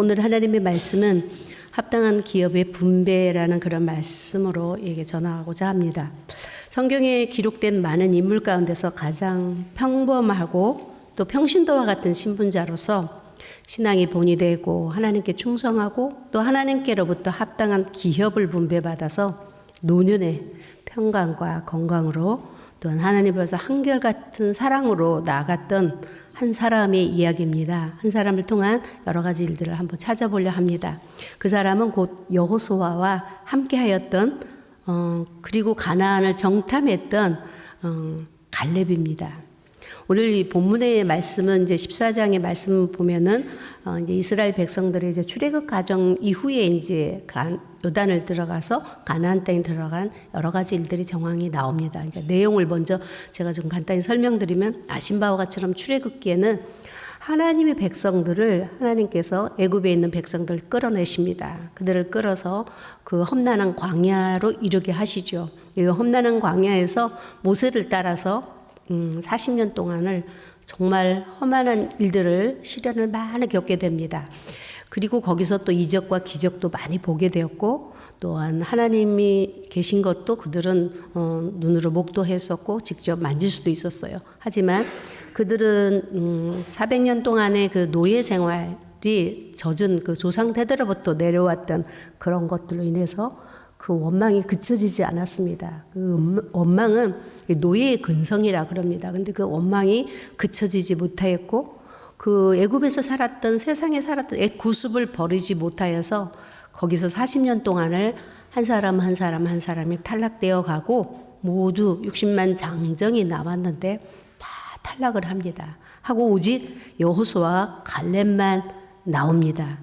오늘 하나님의 말씀은 합당한 기업의 분배라는 그런 말씀으로 전하고자 합니다. 성경에 기록된 많은 인물 가운데서 가장 평범하고 또 평신도와 같은 신분자로서 신앙이 본이 되고 하나님께 충성하고 또 하나님께로부터 합당한 기업을 분배받아서 노년의 평강과 건강으로 또한 하나님 앞에서 한결같은 사랑으로 나아갔던 한 사람의 이야기입니다. 한 사람을 통한 여러 가지 일들을 한번 찾아보려 합니다. 그 사람은 곧 여호수아와 함께하였던 그리고 가나안을 정탐했던 갈렙입니다. 오늘 이 본문의 말씀은 이제 14장의 말씀 보면은 이제 이스라엘 백성들의 이제 출애굽 과정 이후에 이제 요단을 들어가서 가나안 땅에 들어간 여러 가지 일들이 정황이 나옵니다. 이제 내용을 먼저 제가 좀 간단히 설명드리면 아신 바와 같이처럼 출애굽기에는 하나님의 백성들을 하나님께서 애굽에 있는 백성들을 끌어내십니다. 그들을 끌어서 그 험난한 광야로 이르게 하시죠. 이 험난한 광야에서 모세를 따라서 40년 동안을 정말 험한 일들을 시련을 많이 겪게 됩니다. 그리고 거기서 또 이적과 기적도 많이 보게 되었고 또한 하나님이 계신 것도 그들은 눈으로 목도했었고 직접 만질 수도 있었어요. 하지만 그들은 400년 동안의 그 노예 생활이 젖은 그 조상 대대로부터 내려왔던 그런 것들로 인해서 그 원망이 그쳐지지 않았습니다. 그 원망은 노예의 근성이라 그럽니다. 근데 그 원망이 그쳐지지 못하였고 그 애굽에서 살았던 세상에 살았던 구습을 버리지 못하여서 거기서 40년 동안을 한 사람 한 사람이 탈락되어 가고 모두 60만 장정이 남았는데 다 탈락을 합니다. 하고 오직 여호수아와 갈렙만 나옵니다.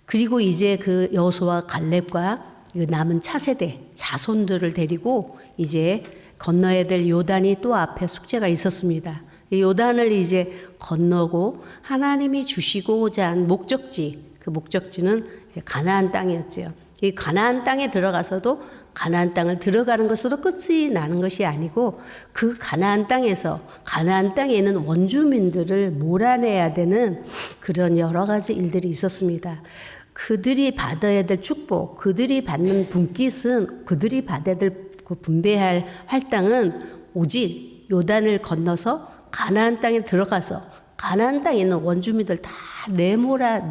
그리고 이제 그 여호수아와 갈렙과 남은 차세대 자손들을 데리고 이제 건너야 될 요단이 또 앞에 숙제가 있었습니다. 이 요단을 이제 건너고 하나님이 주시고자 한 목적지, 그 목적지는 이제 가나안 땅이었죠. 이 가나안 땅에 들어가서도 가나안 땅을 들어가는 것으로 끝이 나는 것이 아니고 그 가나안 땅에서 가나안 땅에 있는 원주민들을 몰아내야 되는 그런 여러 가지 일들이 있었습니다. 그들이 받아야 될 축복, 그들이 받는 분깃은 그들이 받아야 될 그 분배할 할당은 오직 요단을 건너서 가나안 땅에 들어가서 가나안 땅에 있는 원주민들 다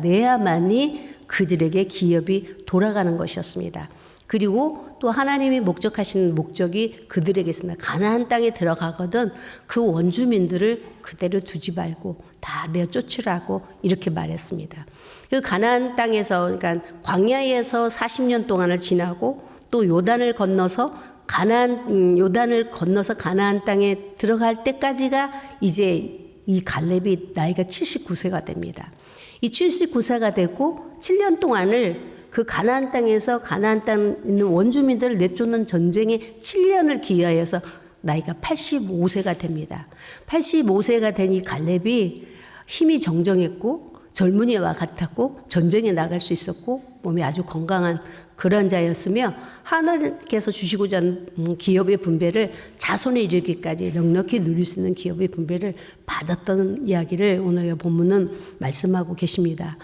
내야만이 그들에게 기업이 돌아가는 것이었습니다. 그리고 또 하나님이 목적하신 목적이 그들에게 있습니다. 가나안 땅에 들어가거든 그 원주민들을 그대로 두지 말고 다 내쫓으라고 이렇게 말했습니다. 그 가나안 땅에서 그러니까 광야에서 40년 동안을 지나고 또 요단을 건너서 요단을 건너서 가나안 땅에 들어갈 때까지가 이제 이 갈렙이 나이가 79세가 됩니다. 이 79세가 되고 7년 동안을 그 가나안 땅에서 가나안 땅에 있는 원주민들을 내쫓는 전쟁에 7년을 기여해서 나이가 85세가 됩니다. 85세가 된 이 갈렙이 힘이 정정했고 젊은이와 같았고 전쟁에 나갈 수 있었고 몸이 아주 건강한 그런 자였으며 하나님께서 주시고자 하는 기업의 분배를 자손에 이르기까지 넉넉히 누릴 수 있는 기업의 분배를 받았던 이야기를 오늘의 본문은 말씀하고 계십니다.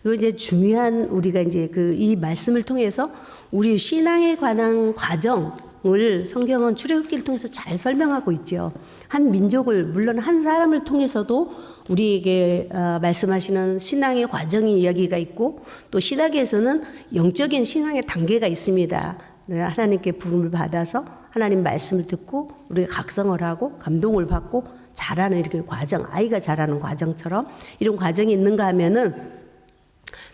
이거 이제 중요한 우리가 이제 이 말씀을 통해서 우리 신앙에 관한 과정을 성경은 출애굽기를 통해서 잘 설명하고 있죠. 한 민족을 물론 한 사람을 통해서도 우리에게 말씀하시는 신앙의 과정의 이야기가 있고 또 신학에서는 영적인 신앙의 단계가 있습니다. 하나님께 부름을 받아서 하나님 말씀을 듣고 우리가 각성을 하고 감동을 받고 자라는 이렇게 과정, 아이가 자라는 과정처럼 이런 과정이 있는가 하면은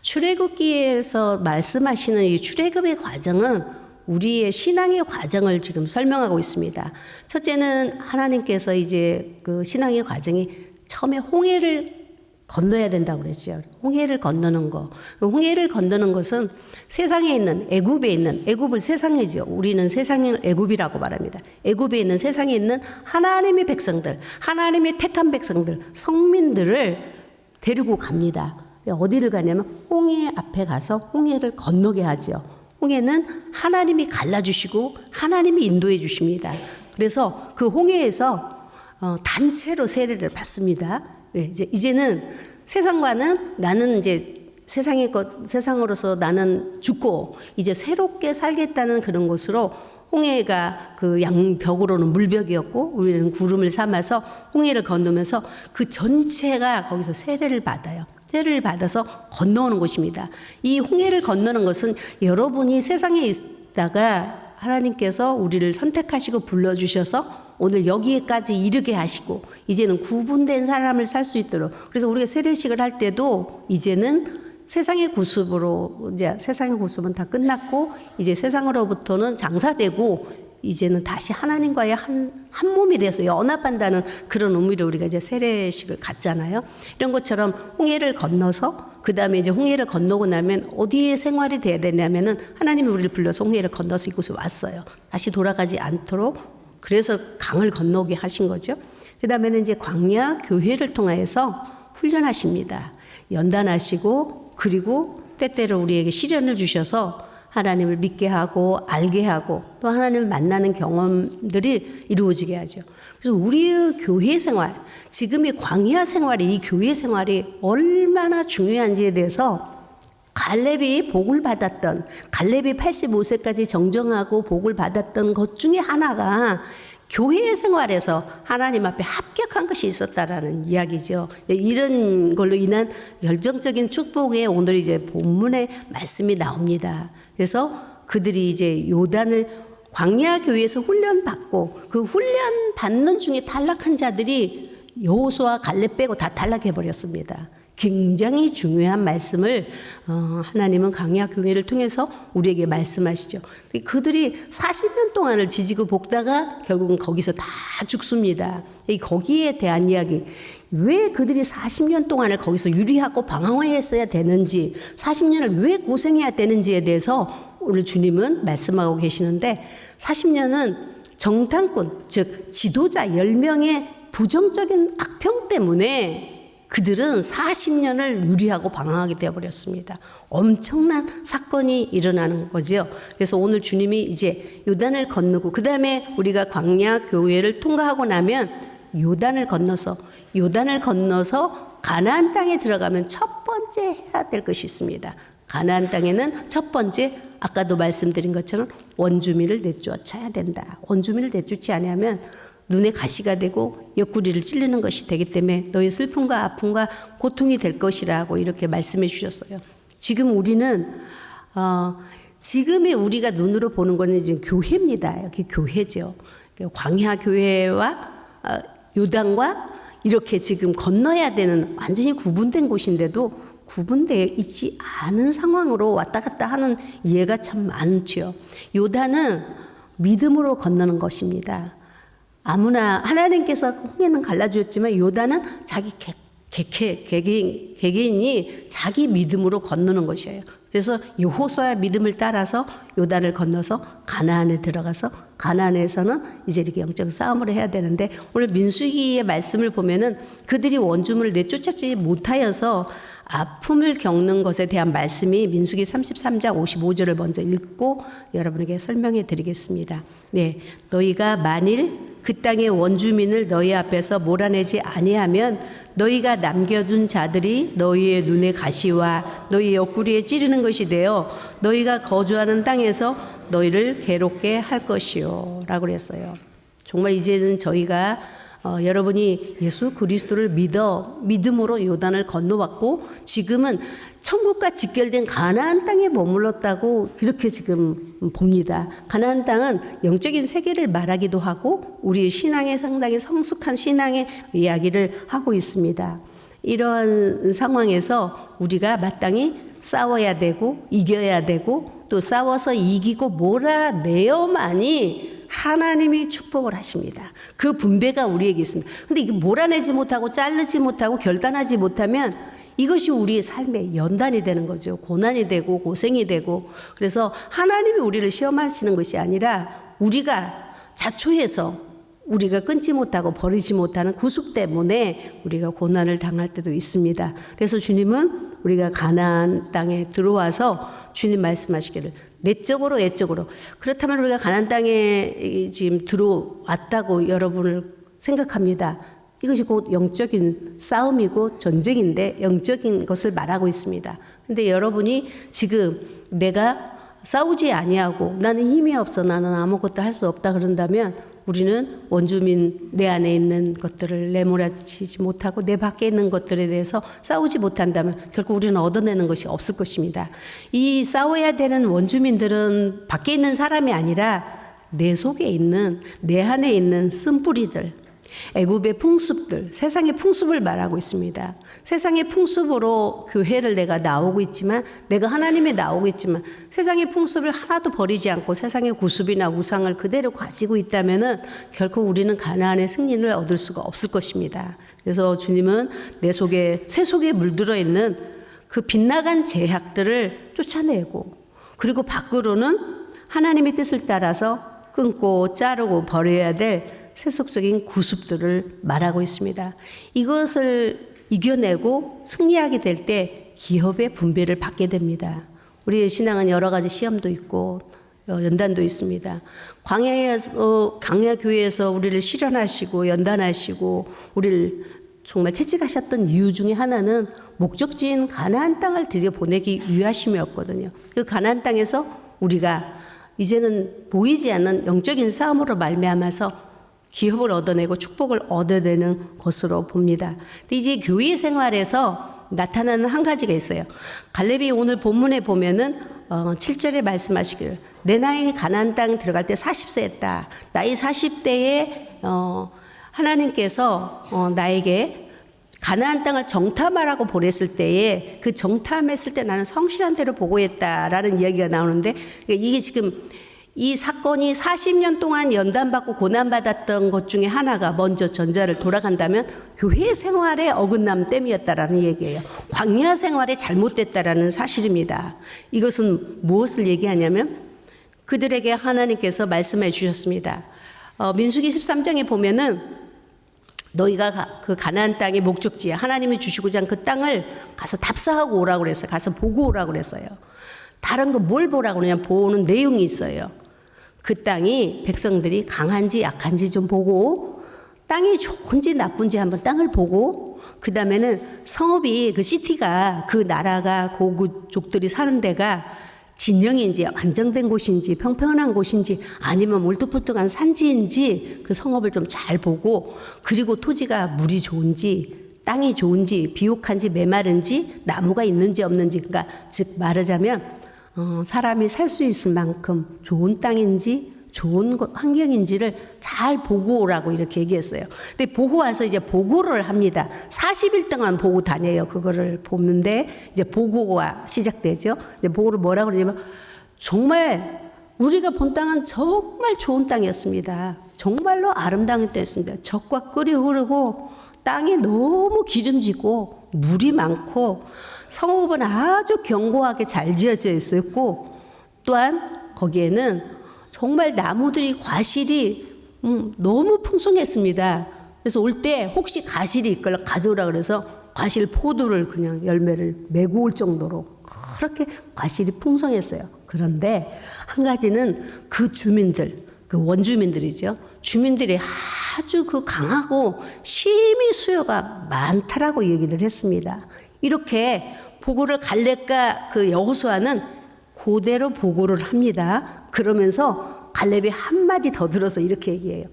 출애굽기에서 말씀하시는 이 출애굽의 과정은 우리의 신앙의 과정을 지금 설명하고 있습니다. 첫째는 하나님께서 이제 그 신앙의 과정이 처음에 홍해를 건너야 된다고 그랬죠. 홍해를 건너는 거. 홍해를 건너는 것은 세상에 있는 애굽에 있는 애굽을 세상이죠. 우리는 세상을 애굽이라고 말합니다. 애굽에 있는 세상에 있는 하나님의 백성들, 하나님의 택한 백성들, 성민들을 데리고 갑니다. 어디를 가냐면 홍해 앞에 가서 홍해를 건너게 하죠. 홍해는 하나님이 갈라주시고 하나님이 인도해 주십니다. 그래서 그 홍해에서 단체로 세례를 받습니다. 이제는 세상과는 나는 이제 세상으로서 나는 죽고 이제 새롭게 살겠다는 그런 것으로 홍해가 그 양벽으로는 물벽이었고 우리는 구름을 삼아서 홍해를 건너면서 그 전체가 거기서 세례를 받아요. 세례를 받아서 건너오는 곳입니다. 이 홍해를 건너는 것은 여러분이 세상에 있다가 하나님께서 우리를 선택하시고 불러주셔서 오늘 여기에까지 이르게 하시고 이제는 구분된 사람을 살 수 있도록, 그래서 우리가 세례식을 할 때도 이제는 세상의 구습으로, 이제 세상의 구습은 다 끝났고 이제 세상으로부터는 장사되고 이제는 다시 하나님과의 한 몸이 되어서 연합한다는 그런 의미로 우리가 이제 세례식을 갖잖아요. 이런 것처럼 홍해를 건너서 그 다음에 이제 홍해를 건너고 나면 어디에 생활이 돼야 되냐면은 하나님이 우리를 불러서 홍해를 건너서 이곳에 왔어요. 다시 돌아가지 않도록, 그래서 강을 건너게 하신 거죠. 그 다음에는 이제 광야 교회를 통하여서 훈련하십니다. 연단하시고 그리고 때때로 우리에게 시련을 주셔서 하나님을 믿게 하고 알게 하고 또 하나님을 만나는 경험들이 이루어지게 하죠. 그래서 우리의 교회 생활, 지금의 광야 생활이, 이 교회 생활이 얼마나 중요한지에 대해서 갈렙이 복을 받았던, 갈렙이 85세까지 정정하고 복을 받았던 것 중에 하나가 교회 생활에서 하나님 앞에 합격한 것이 있었다라는 이야기죠. 이런 걸로 인한 결정적인 축복에 오늘 이제 본문의 말씀이 나옵니다. 그래서 그들이 이제 요단을 광야 교회에서 훈련 받고 그 훈련 받는 중에 탈락한 자들이 여호수아 갈렙 빼고 다 탈락해 버렸습니다. 굉장히 중요한 말씀을 하나님은 광야 교회를 통해서 우리에게 말씀하시죠. 그들이 40년 동안을 지지고 볶다가 결국은 거기서 다 죽습니다. 거기에 대한 이야기, 왜 그들이 40년 동안을 거기서 유리하고 방황했어야 되는지, 40년을 왜 고생해야 되는지에 대해서 오늘 주님은 말씀하고 계시는데, 40년은 정탐꾼, 즉 지도자 10명의 부정적인 악평 때문에 그들은 40년을 유리하고 방황하게 되어버렸습니다. 엄청난 사건이 일어나는 거죠. 그래서 오늘 주님이 이제 요단을 건너고 그 다음에 우리가 광야 교회를 통과하고 나면 요단을 건너서 가나안 땅에 들어가면 첫 번째 해야 될 것이 있습니다. 가나안 땅에는 첫 번째, 아까도 말씀드린 것처럼 원주민을 내쫓아야 된다. 원주민을 내쫓지 않으면 눈에 가시가 되고 옆구리를 찔르는 것이 되기 때문에 너의 슬픔과 아픔과 고통이 될 것이라고 이렇게 말씀해 주셨어요. 지금 우리는 지금의 우리가 눈으로 보는 거는 지금 교회입니다. 여기 교회죠. 광야 교회와 요단과 이렇게 지금 건너야 되는 완전히 구분된 곳인데도 구분되어 있지 않은 상황으로 왔다 갔다 하는 예가 참 많죠. 요단은 믿음으로 건너는 것입니다. 아무나, 하나님께서 홍해는 갈라주었지만 요단은 자기 개개인이 자기 믿음으로 건너는 것이에요. 그래서 여호수아의 믿음을 따라서 요단을 건너서 가나안에 들어가서 가나안에서는 이제 이렇게 영적 싸움을 해야 되는데, 오늘 민수기의 말씀을 보면은 그들이 원주민을 내쫓지 못하여서 아픔을 겪는 것에 대한 말씀이 민수기 33장 55절을 먼저 읽고 여러분에게 설명해 드리겠습니다. 네, 너희가 만일 그 땅의 원주민을 너희 앞에서 몰아내지 아니하면 너희가 남겨둔 자들이 너희의 눈에 가시와 너희 옆구리에 찌르는 것이 되어 너희가 거주하는 땅에서 너희를 괴롭게 할 것이요 라고 그랬어요. 정말 이제는 저희가 여러분이 예수 그리스도를 믿음으로 요단을 건너왔고 지금은 천국과 직결된 가나안 땅에 머물렀다고 그렇게 지금 봅니다. 가나안 땅은 영적인 세계를 말하기도 하고 우리의 신앙에 상당히 성숙한 신앙의 이야기를 하고 있습니다. 이러한 상황에서 우리가 마땅히 싸워야 되고 이겨야 되고 또 싸워서 이기고 몰아내어만이 하나님이 축복을 하십니다. 그 분배가 우리에게 있습니다. 근데 이게 몰아내지 못하고 자르지 못하고 결단하지 못하면 이것이 우리의 삶의 연단이 되는 거죠. 고난이 되고 고생이 되고. 그래서 하나님이 우리를 시험하시는 것이 아니라 우리가 자초해서 우리가 끊지 못하고 버리지 못하는 구속 때문에 우리가 고난을 당할 때도 있습니다. 그래서 주님은 우리가 가나안 땅에 들어와서 주님 말씀하시기를 내적으로 외적으로, 그렇다면 우리가 가나안 땅에 지금 들어왔다고 여러분을 생각합니다. 이것이 곧 영적인 싸움이고 전쟁인데 영적인 것을 말하고 있습니다. 근데 여러분이 지금 내가 싸우지 아니하고 나는 힘이 없어, 나는 아무것도 할 수 없다 그런다면 우리는 원주민 내 안에 있는 것들을 내몰아치지 못하고 내 밖에 있는 것들에 대해서 싸우지 못한다면 결국 우리는 얻어내는 것이 없을 것입니다. 이 싸워야 되는 원주민들은 밖에 있는 사람이 아니라 내 속에 있는, 내 안에 있는 쓴뿌리들, 애굽의 풍습들, 세상의 풍습을 말하고 있습니다. 세상의 풍습으로 교회를 내가 나오고 있지만, 내가 하나님에 나오고 있지만 세상의 풍습을 하나도 버리지 않고 세상의 구습이나 우상을 그대로 가지고 있다면은 결코 우리는 가나안의 승리를 얻을 수가 없을 것입니다. 그래서 주님은 내 속에, 새 속에 물들어 있는 그 빗나간 제약들을 쫓아내고, 그리고 밖으로는 하나님의 뜻을 따라서 끊고 자르고 버려야 될 세속적인 구습들을 말하고 있습니다. 이것을 이겨내고 승리하게 될 때 기업의 분배를 받게 됩니다. 우리의 신앙은 여러 가지 시험도 있고 연단도 있습니다. 광야교회에서 우리를 실현하시고 연단하시고 우리를 정말 채찍하셨던 이유 중에 하나는 목적지인 가나안 땅을 들여보내기 위하심이었거든요. 그 가나안 땅에서 우리가 이제는 보이지 않는 영적인 싸움으로 말미암아서 기업을 얻어내고 축복을 얻어내는 것으로 봅니다. 근데 이제 교회 생활에서 나타나는 한 가지가 있어요. 갈렙이 오늘 본문에 보면은 7절에 말씀하시기를 내 나이 가나안 땅 들어갈 때 40세였다. 나이 40대에 하나님께서 나에게 가나안 땅을 정탐하라고 보냈을 때에 그 정탐했을 때 나는 성실한 대로 보고했다라는 이야기가 나오는데 이게 지금 이 사건이 40년 동안 연단받고 고난받았던 것 중에 하나가 먼저 전자를 돌아간다면 교회 생활의 어긋남 때문이었다라는 얘기예요. 광야 생활이 잘못됐다라는 사실입니다. 이것은 무엇을 얘기하냐면 그들에게 하나님께서 말씀해 주셨습니다. 민수기 13장에 보면은 너희가 그 가나안 땅의 목적지에 하나님이 주시고자 한 그 땅을 가서 답사하고 오라고 그랬어요. 가서 보고 오라고 그랬어요. 다른 거 뭘 보라고 그러냐, 보는 내용이 있어요. 그 땅이 백성들이 강한지 약한지 좀 보고, 땅이 좋은지 나쁜지 한번 땅을 보고, 그 다음에는 성읍이, 그 시티가, 그 나라가, 고구족들이 사는 데가 진영인지 안정된 곳인지 평평한 곳인지 아니면 울퉁불퉁한 산지인지 그 성읍을 좀 잘 보고, 그리고 토지가 물이 좋은지 땅이 좋은지 비옥한지 메마른지 나무가 있는지 없는지, 그러니까 즉 말하자면 사람이 살 수 있을 만큼 좋은 땅인지 좋은 환경인지를 잘 보고 오라고 이렇게 얘기했어요. 근데 보고 와서 이제 보고를 합니다. 40일 동안 보고 다녀요. 그거를 보는데 이제 보고가 시작되죠. 이제 보고를 뭐라고 그러냐면 정말 우리가 본 땅은 정말 좋은 땅이었습니다. 정말로 아름다운 땅이었습니다. 젖과 꿀이 흐르고 땅이 너무 기름지고 물이 많고 성읍은 아주 견고하게 잘 지어져 있었고, 또한 거기에는 정말 나무들이 과실이 너무 풍성했습니다. 그래서 올 때 혹시 과실이 있걸라 가져오라 그래서 과실 포도를 그냥 열매를 메고 올 정도로 그렇게 과실이 풍성했어요. 그런데 한 가지는 그 주민들, 그 원주민들이죠. 주민들이 아주 그 강하고 심히 수요가 많다라고 얘기를 했습니다. 이렇게 보고를 갈렙과 그 여호수아는 그대로 보고를 합니다. 그러면서 갈렙이 한마디 더 들어서 이렇게 얘기해요.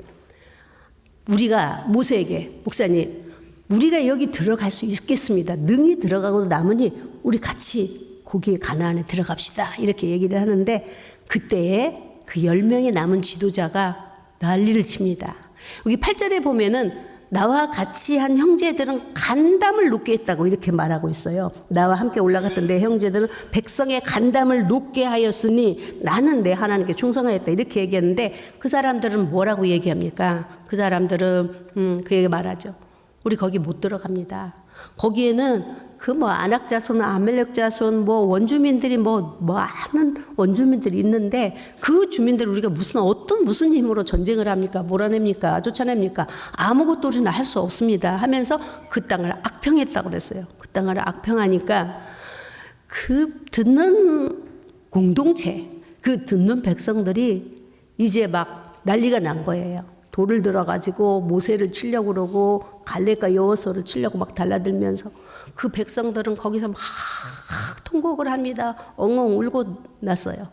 우리가 모세에게, 목사님, 우리가 여기 들어갈 수 있겠습니다. 능히 들어가고도 남으니 우리 같이 거기에 가나안에 들어갑시다. 이렇게 얘기를 하는데 그때에 그 10명의 남은 지도자가 난리를 칩니다. 여기 8절에 보면은 나와 같이 한 형제들은 간담을 높게 했다고 이렇게 말하고 있어요. 나와 함께 올라갔던 내 형제들은 백성의 간담을 높게 하였으니 나는 내 하나님께 충성하였다 이렇게 얘기했는데 그 사람들은 뭐라고 얘기합니까? 그 사람들은 그 얘기 말하죠. 우리 거기 못 들어갑니다. 거기에는 그 뭐 아낙 자손, 아멜렉 자손, 뭐 원주민들이 많은 원주민들이 있는데 그 주민들 우리가 무슨 힘으로 전쟁을 합니까? 몰아냅니까? 쫓아냅니까? 아무것도 우리는 할 수 없습니다. 하면서 그 땅을 악평했다고 그랬어요. 그 땅을 악평하니까 그 듣는 공동체, 그 듣는 백성들이 이제 막 난리가 난 거예요. 돌을 들어가지고 모세를 치려고 그러고 갈렙과 여호수아를 치려고 막 달라들면서 그 백성들은 거기서 막 통곡을 합니다. 엉엉 울고 났어요.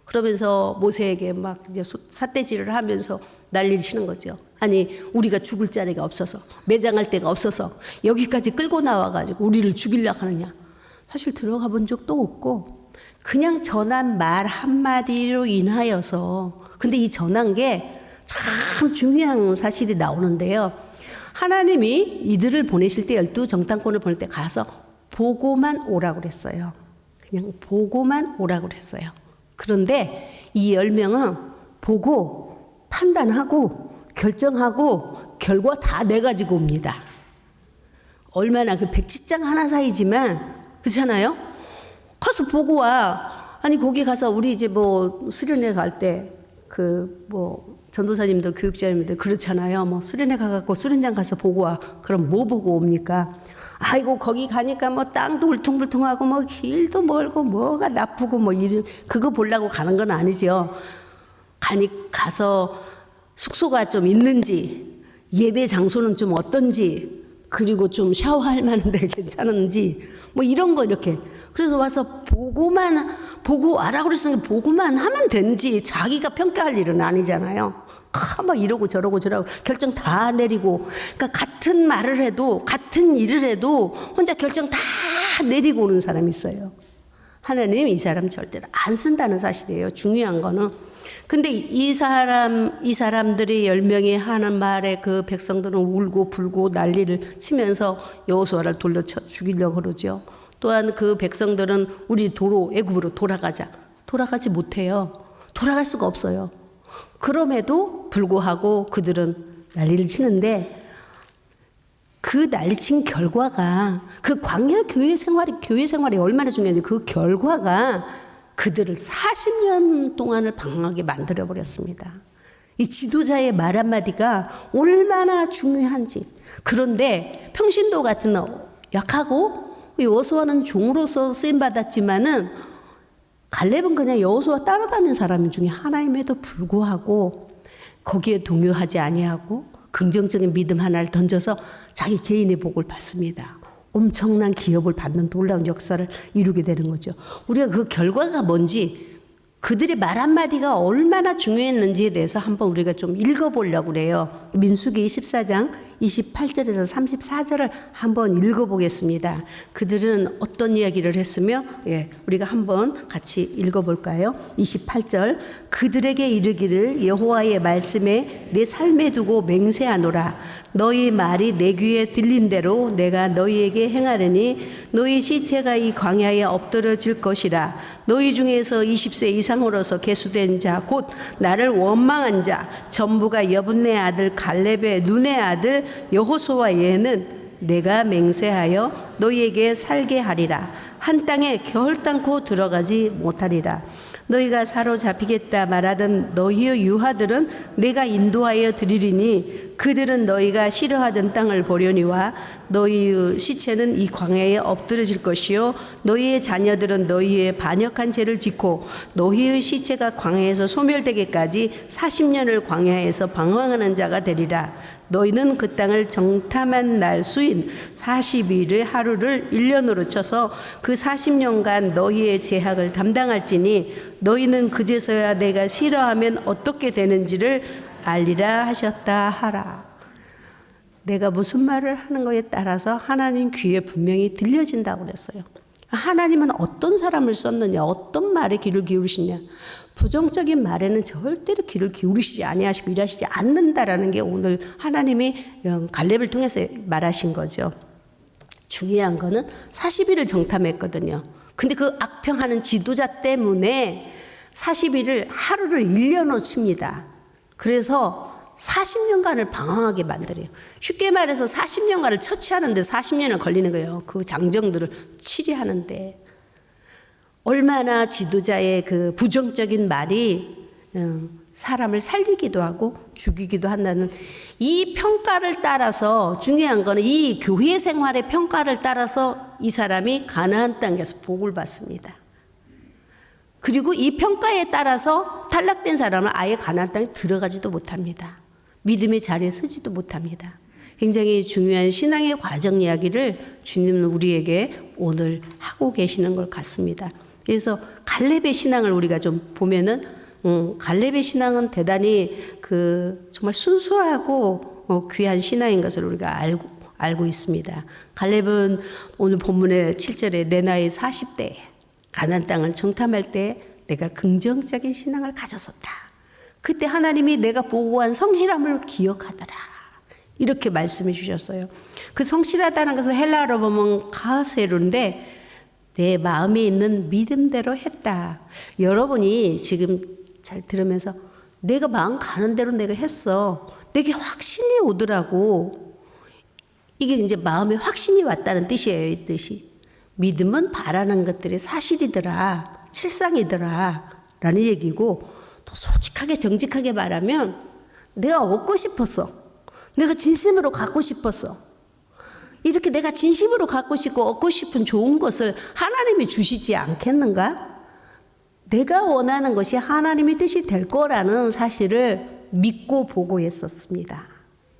그러면서 모세에게 막 이제 삿대질을 하면서 난리를 치는 거죠. 아니, 우리가 죽을 자리가 없어서, 매장할 데가 없어서 여기까지 끌고 나와가지고 우리를 죽이려고 하느냐. 사실 들어가 본 적도 없고 그냥 전한 말 한마디로 인하여서, 근데 이 전한 게 참 중요한 사실이 나오는데요. 하나님이 이들을 보내실 때, 12정탐꾼을 보낼 때 가서 보고만 오라고 그랬어요. 그냥 보고만 오라고 그랬어요. 그런데 이 10명은 보고 판단하고 결정하고 결과 다 내가지고 옵니다. 얼마나 그 백지장 하나 사이지만, 그렇잖아요? 가서 보고 와. 아니, 거기 가서 우리 이제 뭐 수련회 갈 때 전도사님도 교육자님도 그렇잖아요. 뭐 수련회 가갖고 수련장 가서 보고 와. 그럼 뭐 보고 옵니까? 아이고, 거기 가니까 뭐 땅도 울퉁불퉁하고 뭐 길도 멀고 뭐가 나쁘고 뭐 이런, 그거 보려고 가는 건 아니죠. 가서 숙소가 좀 있는지, 예배 장소는 좀 어떤지, 그리고 좀 샤워할 만한 데 괜찮은지, 뭐 이런 거 이렇게. 그래서 와서 보고 와라 그랬으니까 보고만 하면 되는지, 자기가 평가할 일은 아니잖아요. 막 이러고 저러고 결정 다 내리고, 그러니까 같은 말을 해도, 같은 일을 해도 혼자 결정 다 내리고 오는 사람이 있어요. 하나님 이 사람 절대로 안 쓴다는 사실이에요. 중요한 거는. 근데 이 사람들이 10명이 하는 말에 그 백성들은 울고 불고 난리를 치면서 여호수아를 돌려쳐 죽이려고 그러죠. 또한 그 백성들은 우리 애굽으로 돌아가지 못해요. 돌아갈 수가 없어요. 그럼에도 불구하고 그들은 난리를 치는데, 그 난리친 결과가, 그 광야 교회 생활이 얼마나 중요한지, 그 결과가 그들을 40년 동안을 방황하게 만들어버렸습니다. 이 지도자의 말 한마디가 얼마나 중요한지. 그런데 평신도 같은 약하고 여호수아는 종으로서 쓰임받았지만은, 갈렙은 그냥 여호수아 따라다니는 사람 중에 하나임에도 불구하고 거기에 동요하지 아니하고 긍정적인 믿음 하나를 던져서 자기 개인의 복을 받습니다. 엄청난 기업을 받는 놀라운 역사를 이루게 되는 거죠. 우리가 그 결과가 뭔지, 그들의 말 한마디가 얼마나 중요했는지에 대해서 한번 우리가 좀 읽어보려고 그래요. 민수기 14장 28절에서 34절을 한번 읽어보겠습니다. 그들은 어떤 이야기를 했으며, 우리가 한번 같이 읽어볼까요? 28절, 그들에게 이르기를 여호와의 말씀에 내 삶에 두고 맹세하노라. 너희 말이 내 귀에 들린 대로 내가 너희에게 행하려니 너희 시체가 이 광야에 엎드러질 것이라. 너희 중에서 20세 이상으로서 계수된 자 곧 나를 원망한 자 전부가 여분네 아들 갈렙의 눈의 아들 여호수아 외에는 내가 맹세하여 너희에게 살게 하리라. 한 땅에 겨울땅고 들어가지 못하리라. 너희가 사로잡히겠다 말하던 너희의 유하들은 내가 인도하여 드리리니 그들은 너희가 싫어하던 땅을 보려니와 너희의 시체는 이 광야에 엎드러질 것이요 너희의 자녀들은 너희의 반역한 죄를 짓고 너희의 시체가 광야에서 소멸되기까지 40년을 광야에서 방황하는 자가 되리라. 너희는 그 땅을 정탐한 날 수인 40일의 하루를 1년으로 쳐서 그 40년간 너희의 제약을 담당할지니 너희는 그제서야 내가 싫어하면 어떻게 되는지를 알리라 하셨다 하라. 내가 무슨 말을 하는 거에 따라서 하나님 귀에 분명히 들려진다고 그랬어요. 하나님은 어떤 사람을 썼느냐, 어떤 말에 귀를 기울이시냐. 부정적인 말에는 절대로 귀를 기울이시지 아니하시고 일하시지 않는다라는 게 오늘 하나님이 갈렙을 통해서 말하신 거죠. 중요한 거는 40일을 정탐했거든요. 근데 그 악평하는 지도자 때문에 40일을 하루를 1년으로 칩니다. 그래서 40년간을 방황하게 만들어요. 쉽게 말해서 40년간을 처치하는데 40년을 걸리는 거예요. 그 장정들을 치리하는데. 얼마나 지도자의 그 부정적인 말이 사람을 살리기도 하고 죽이기도 한다는 이 평가를 따라서, 중요한 거는 이 교회 생활의 평가를 따라서 이 사람이 가나안 땅에서 복을 받습니다. 그리고 이 평가에 따라서 탈락된 사람은 아예 가나안 땅에 들어가지도 못합니다. 믿음의 자리에 서지도 못합니다. 굉장히 중요한 신앙의 과정 이야기를 주님은 우리에게 오늘 하고 계시는 것 같습니다. 그래서 갈렙의 신앙을 우리가 좀 보면은 갈렙의 신앙은 대단히 정말 순수하고 귀한 신앙인 것을 우리가 알고 있습니다. 갈렙은 오늘 본문의 7절에 내 나이 40대에 가나안 땅을 정탐할 때 내가 긍정적인 신앙을 가졌었다. 그때 하나님이 내가 보고한 성실함을 기억하더라. 이렇게 말씀해 주셨어요. 그 성실하다는 것은 헬라어로 보면 가세루인데 내 마음에 있는 믿음대로 했다. 여러분이 지금 잘 들으면서 내가 마음 가는 대로 내가 했어. 내게 확신이 오더라고. 이게 이제 마음에 확신이 왔다는 뜻이에요. 이 뜻이. 믿음은 바라는 것들이 사실이더라. 실상이더라. 라는 얘기고, 또 솔직하게 정직하게 말하면 내가 얻고 싶었어. 내가 진심으로 갖고 싶었어. 이렇게 내가 진심으로 갖고 싶고 얻고 싶은 좋은 것을 하나님이 주시지 않겠는가? 내가 원하는 것이 하나님의 뜻이 될 거라는 사실을 믿고 보고했었습니다.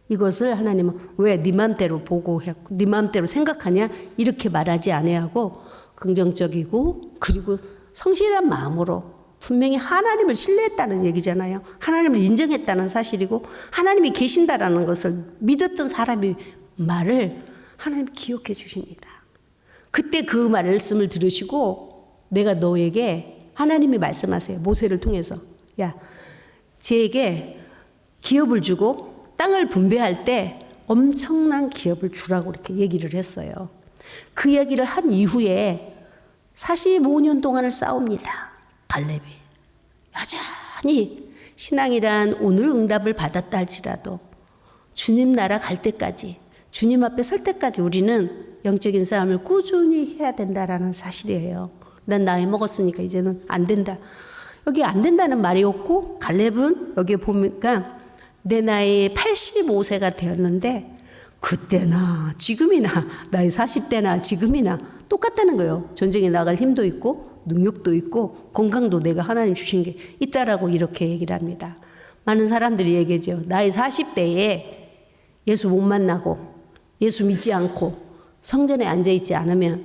이것을 하나님은 왜 네 맘대로 보고했고 네 맘대로 생각하냐 이렇게 말하지 아니하고 긍정적이고 그리고 성실한 마음으로 분명히 하나님을 신뢰했다는 얘기잖아요. 하나님을 인정했다는 사실이고 하나님이 계신다라는 것을 믿었던 사람의 말을 하나님이 기억해 주십니다. 그때 그 말씀을 들으시고 내가 너에게 하나님이 말씀하세요. 모세를 통해서 야, 쟤에게 기업을 주고 땅을 분배할 때 엄청난 기업을 주라고 이렇게 얘기를 했어요. 그 얘기를 한 이후에 45년 동안을 싸웁니다. 갈렙이 여전히 신앙이란 오늘 응답을 받았다 할지라도 주님 나라 갈 때까지 주님 앞에 설 때까지 우리는 영적인 싸움을 꾸준히 해야 된다라는 사실이에요. 난 나이 먹었으니까 이제는 안 된다. 여기 안 된다는 말이 없고 갈렙은 여기 보니까 내 나이 85세가 되었는데 그때나 지금이나 나이 40대나 지금이나 똑같다는 거예요. 전쟁에 나갈 힘도 있고 능력도 있고 건강도 내가 하나님 주신 게 있다라고 이렇게 얘기를 합니다. 많은 사람들이 얘기하죠. 나이 40대에 예수 못 만나고 예수 믿지 않고 성전에 앉아있지 않으면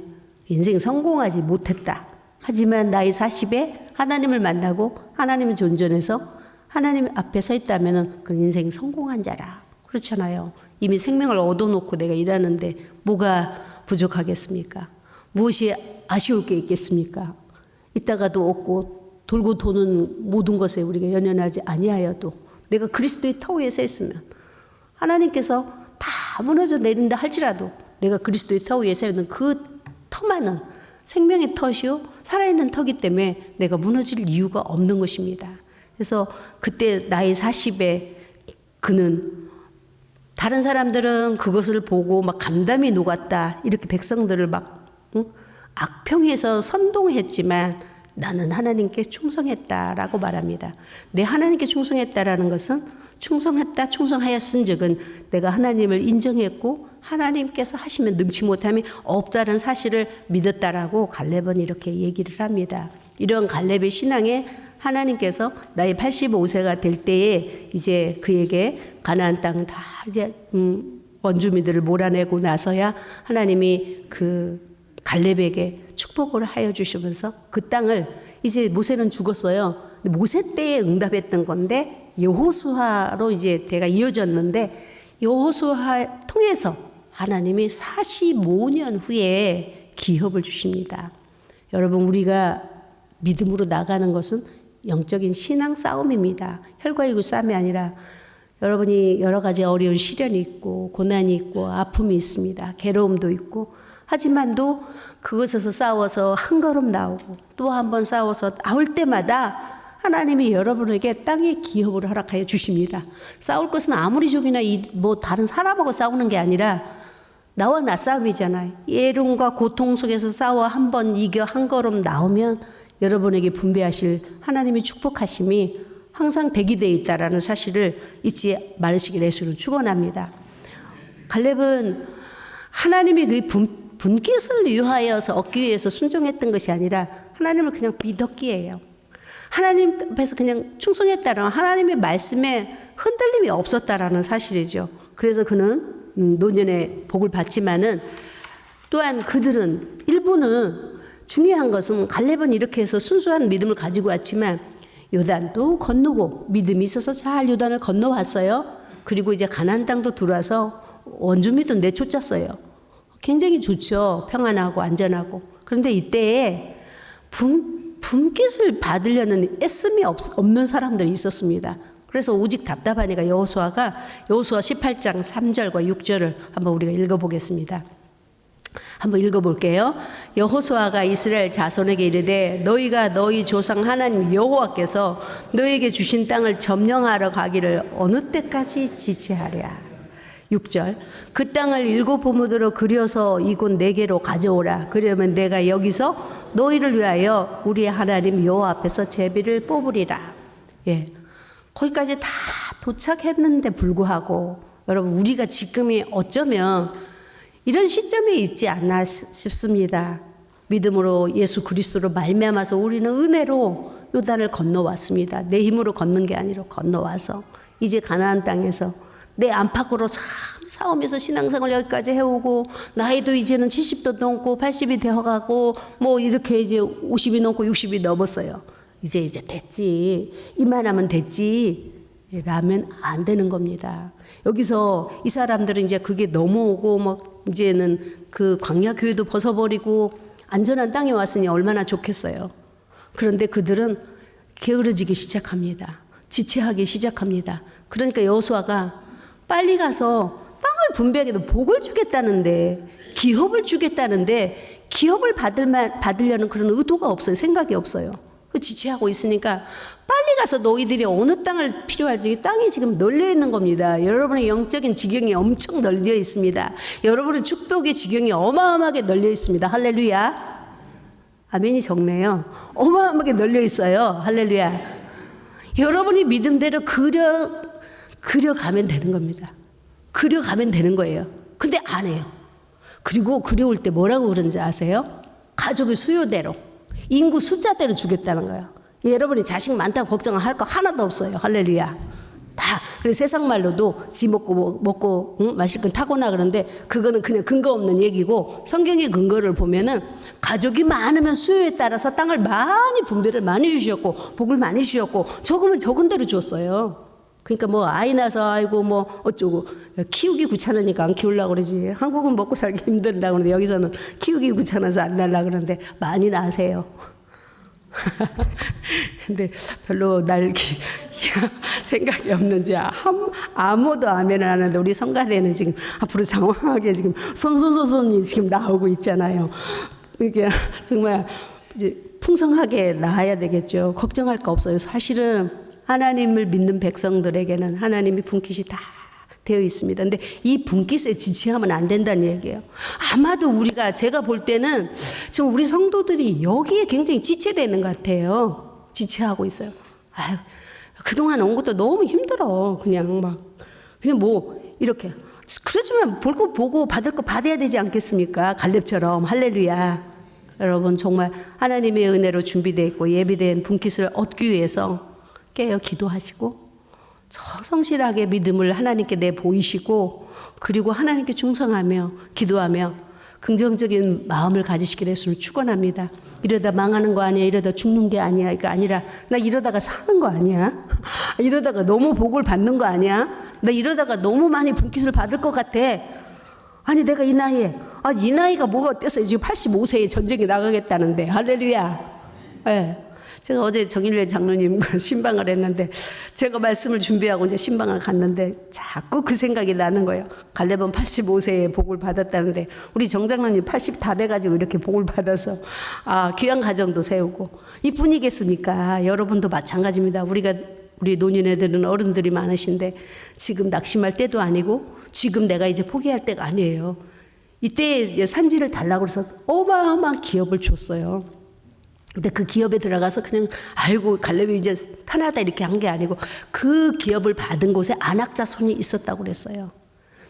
인생 성공하지 못했다. 하지만 나이 40에 하나님을 만나고 하나님을 존전해서 하나님 앞에 서 있다면 그 인생 성공한 자라. 그렇잖아요. 이미 생명을 얻어놓고 내가 일하는데 뭐가 부족하겠습니까? 무엇이 아쉬울 게 있겠습니까? 이따가도 없고 돌고 도는 모든 것에 우리가 연연하지 아니하여도 내가 그리스도의 터 위에 서 있으면 하나님께서 다 무너져 내린다 할지라도 내가 그리스도의 터 위에 서 있는 그 터만은 생명의 터시요 살아있는 터기 때문에 내가 무너질 이유가 없는 것입니다. 그래서 그때 나이 40에 그는 다른 사람들은 그것을 보고 막 감담이 녹았다 이렇게 백성들을 막 악평해서 선동했지만 나는 하나님께 충성했다라고 말합니다. 내 하나님께 충성했다라는 것은 충성했다 충성하였은즉은 내가 하나님을 인정했고 하나님께서 하시면 능치 못함이 없다는 사실을 믿었다라고 갈렙은 이렇게 얘기를 합니다. 이런 갈렙의 신앙에 하나님께서 나이 85세가 될 때에 이제 그에게 가나안 땅 다 이제 원주민들을 몰아내고 나서야 하나님이 그 갈렙에게 축복을 하여 주시면서 그 땅을 이제 모세는 죽었어요. 모세 때에 응답했던 건데 여호수아로 이제 대가 이어졌는데 여호수아 통해서 하나님이 45년 후에 기업을 주십니다. 여러분 우리가 믿음으로 나가는 것은 영적인 신앙 싸움입니다. 혈과이고 싸움이 아니라 여러분이 여러 가지 어려운 시련이 있고 고난이 있고 아픔이 있습니다. 괴로움도 있고 하지만도 그것에서 싸워서 한 걸음 나오고 또 한 번 싸워서 나올 때마다 하나님이 여러분에게 땅의 기업을 허락하여 주십니다. 싸울 것은 아무리 적이나 뭐 다른 사람하고 싸우는 게 아니라 나와 나 싸움이잖아요. 예lum과 고통 속에서 싸워 한 번 이겨 한 걸음 나오면 여러분에게 분배하실 하나님의 축복하심이 항상 대기되어 있다라는 사실을 잊지 말으시길 예수로 축원합니다. 갈렙은 하나님의 그 분깃을 위하여서 얻기 위해서 순종했던 것이 아니라 하나님을 그냥 믿었기에요. 하나님 앞에서 그냥 충성했다라는 하나님의 말씀에 흔들림이 없었다라는 사실이죠. 그래서 그는 노년의 복을 받지만은 또한 그들은 일부 이분은 중요한 것은 갈렙은 이렇게 해서 순수한 믿음을 가지고 왔지만 요단도 건너고 믿음이 있어서 잘 요단을 건너왔어요. 그리고 이제 가나안 땅도 들어와서 원주민도 내쫓았어요. 굉장히 좋죠. 평안하고 안전하고. 그런데 이때에 분깃을 받으려는 애씀이 없는 사람들이 있었습니다. 그래서 오직 답답하니까 여호수아 18장 3절과 6절을 한번 우리가 읽어보겠습니다. 한번 읽어볼게요. 여호수아가 이스라엘 자손에게 이르되 너희가 너희 조상 하나님 여호와께서 너희에게 주신 땅을 점령하러 가기를 어느 때까지 지체하랴. 6절 그 땅을 7 부무대로 그려서 이곳 내게로 가져오라. 그러면 내가 여기서 너희를 위하여 우리 하나님 여호와 앞에서 제비를 뽑으리라. 예, 거기까지 다 도착했는데 불구하고 여러분 우리가 지금이 어쩌면 이런 시점에 있지 않나 싶습니다. 믿음으로 예수 그리스도로 말미암아서 우리는 은혜로 요단을 건너왔습니다. 내 힘으로 걷는 게 아니라 건너와서 이제 가나안 땅에서 내 안팎으로 참 싸우면서 신앙생활 여기까지 해오고 나이도 이제는 70도 넘고 80이 되어가고 뭐 이렇게 이제 50이 넘고 60이 넘었어요. 이제 됐지. 이만하면 됐지. 라면 안 되는 겁니다. 여기서 이 사람들은 이제 그게 넘어오고 막 이제는 그 광야 교회도 벗어버리고 안전한 땅에 왔으니 얼마나 좋겠어요. 그런데 그들은 게으르지기 시작합니다. 지체하기 시작합니다. 그러니까 여호수아가 빨리 가서 땅을 분배하게도 복을 주겠다는데 기업을 주겠다는데 기업을 받으려는 그런 의도가 없어요. 생각이 없어요. 지체하고 있으니까 빨리 가서 너희들이 어느 땅을 필요할지 땅이 지금 널려 있는 겁니다. 여러분의 영적인 지경이 엄청 널려 있습니다. 여러분의 축복의 지경이 어마어마하게 널려 있습니다. 할렐루야. 아멘이 적네요. 어마어마하게 널려 있어요. 할렐루야. 여러분이 믿음대로 그려가면 되는 겁니다. 그려가면 되는 거예요. 근데 안 해요. 그리고 그려올 때 뭐라고 그러는지 아세요? 가족의 수요대로 인구 숫자대로 주겠다는 거예요. 여러분이 자식 많다고 걱정을 할 거 하나도 없어요. 할렐루야. 다. 그래서 세상 말로도 지 먹고 마실 건 타고나 그런데 그거는 그냥 근거 없는 얘기고 성경의 근거를 보면은 가족이 많으면 수요에 따라서 땅을 많이 분배를 많이 주셨고 복을 많이 주셨고 적으면 적은 대로 줬어요. 그러니까 뭐 아이 낳아서 아이고 뭐 어쩌고 키우기 귀찮으니까 안 키우려고 그러지. 한국은 먹고 살기 힘들다고 그러는데 여기서는 키우기 귀찮아서 안 낳으려고 그러는데 많이 낳으세요. 근데 별로 생각이 없는지 아무도 아멘을 안 하는데 우리 성가대는 지금 앞으로 장황하게 지금 손이 지금 나오고 있잖아요. 이게 정말 이제 풍성하게 나아야 되겠죠. 걱정할 거 없어요. 사실은 하나님을 믿는 백성들에게는 하나님이 분깃이 다 되어 있습니다. 근데 이 분깃에 지체하면 안 된다는 얘기예요. 아마도 제가 볼 때는 지금 우리 성도들이 여기에 굉장히 지체되는 것 같아요. 지체하고 있어요. 아유, 그동안 온 것도 너무 힘들어. 그냥 뭐 이렇게. 그렇지만 볼 거 보고 받을 거 받아야 되지 않겠습니까? 갈렙처럼. 할렐루야. 여러분 정말 하나님의 은혜로 준비되어 있고 예비된 분깃을 얻기 위해서 깨어 기도하시고 성실하게 믿음을 하나님께 내보이시고 그리고 하나님께 충성하며 기도하며 긍정적인 마음을 가지시길 예수를 축원합니다. 이러다 망하는 거 아니야. 이러다 죽는 게 아니야. 그러니까 아니라 나 이러다가 사는 거 아니야. 이러다가 너무 복을 받는 거 아니야. 나 이러다가 너무 많이 분깃을 받을 것 같아. 아니 내가 이 나이에 이 나이가 뭐가 어때서 지금 85세에 전쟁에 나가겠다는데. 할렐루야. 네. 제가 어제 정일래 장로님과 신방을 했는데 제가 말씀을 준비하고 이제 신방을 갔는데 자꾸 그 생각이 나는 거예요. 갈렙은 85세에 복을 받았다는데 우리 정 장로님 80 다 돼가지고 이렇게 복을 받아서 귀한 가정도 세우고 이뿐이겠습니까? 여러분도 마찬가지입니다. 우리 노인네들은 어른들이 많으신데 지금 낙심할 때도 아니고 지금 내가 이제 포기할 때가 아니에요. 이때 산지를 달라고 해서 어마어마한 기업을 줬어요. 근데 그 기업에 들어가서 그냥 아이고 갈렙이 이제 편하다 이렇게 한 게 아니고 그 기업을 받은 곳에 안악자손이 있었다고 그랬어요.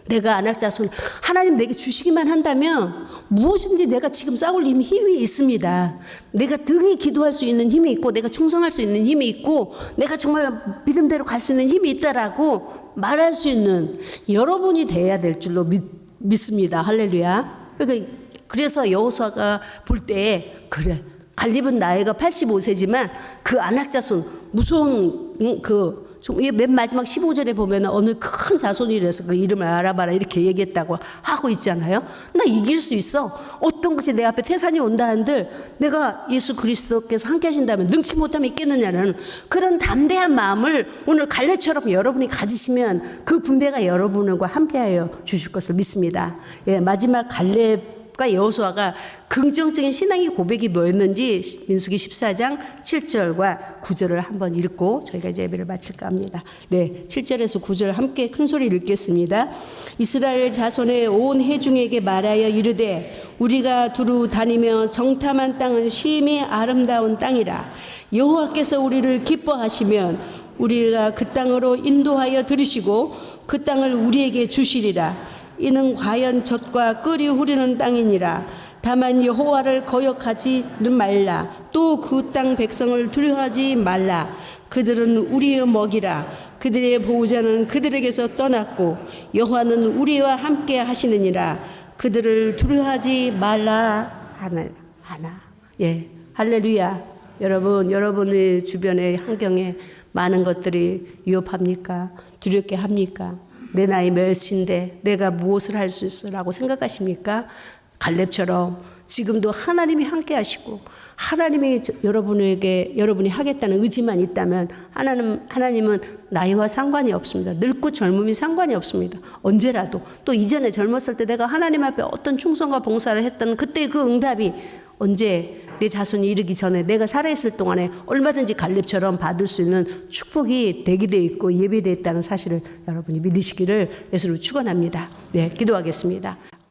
내가 안악자손 하나님 내게 주시기만 한다면 무엇인지 내가 지금 싸울 힘이 있습니다. 내가 등이 기도할 수 있는 힘이 있고 내가 충성할 수 있는 힘이 있고 내가 정말 믿음대로 갈 수 있는 힘이 있다라고 말할 수 있는 여러분이 돼야 될 줄로 믿습니다. 할렐루야. 그러니까 그래서 여호수아가 볼 때 그래 갈렙은 나이가 85세지만 그 아낙 자손 무서운 맨 마지막 15절에 보면 어느 큰 자손이라서 그 이름을 알아봐라 이렇게 얘기했다고 하고 있잖아요. 나 이길 수 있어. 어떤 것이 내 앞에 태산이 온다 한들 내가 예수 그리스도께서 함께 하신다면 능치 못하면 있겠느냐는 그런 담대한 마음을 오늘 갈렙처럼 여러분이 가지시면 그 분배가 여러분과 함께하여 주실 것을 믿습니다. 예, 마지막 갈렙과 여호수아가 긍정적인 신앙의 고백이 뭐였는지 민수기 14장 7절과 9절을 한번 읽고 저희가 이제 예배를 마칠까 합니다. 네, 7절에서 9절 함께 큰 소리를 읽겠습니다. 이스라엘 자손의 온 회중에게 말하여 이르되 우리가 두루 다니며 정탐한 땅은 심히 아름다운 땅이라. 여호와께서 우리를 기뻐하시면 우리가 그 땅으로 인도하여 들으시고 그 땅을 우리에게 주시리라. 이는 과연 젖과 꿀이 흐르는 땅이니라. 다만 여호와를 거역하지는 말라. 또 그 땅 백성을 두려워하지 말라. 그들은 우리의 먹이라. 그들의 보호자는 그들에게서 떠났고 여호와는 우리와 함께 하시느니라. 그들을 두려워하지 말라 하나. 예, 할렐루야. 여러분, 여러분의 주변의 환경에 많은 것들이 위협합니까? 두렵게 합니까? 내 나이 몇인데 내가 무엇을 할 수 있으라고 생각하십니까? 갈렙처럼 지금도 하나님이 함께 하시고 하나님이 여러분이 하겠다는 의지만 있다면 하나님은 나이와 상관이 없습니다. 늙고 젊음이 상관이 없습니다. 언제라도 또 이전에 젊었을 때 내가 하나님 앞에 어떤 충성과 봉사를 했던 그때 그 응답이 언제 내 자손이 이르기 전에 내가 살아있을 동안에 얼마든지 갈렙처럼 받을 수 있는 축복이 대기되어 있고 예비되어 있다는 사실을 여러분이 믿으시기를 예수로 축원합니다. 네, 기도하겠습니다.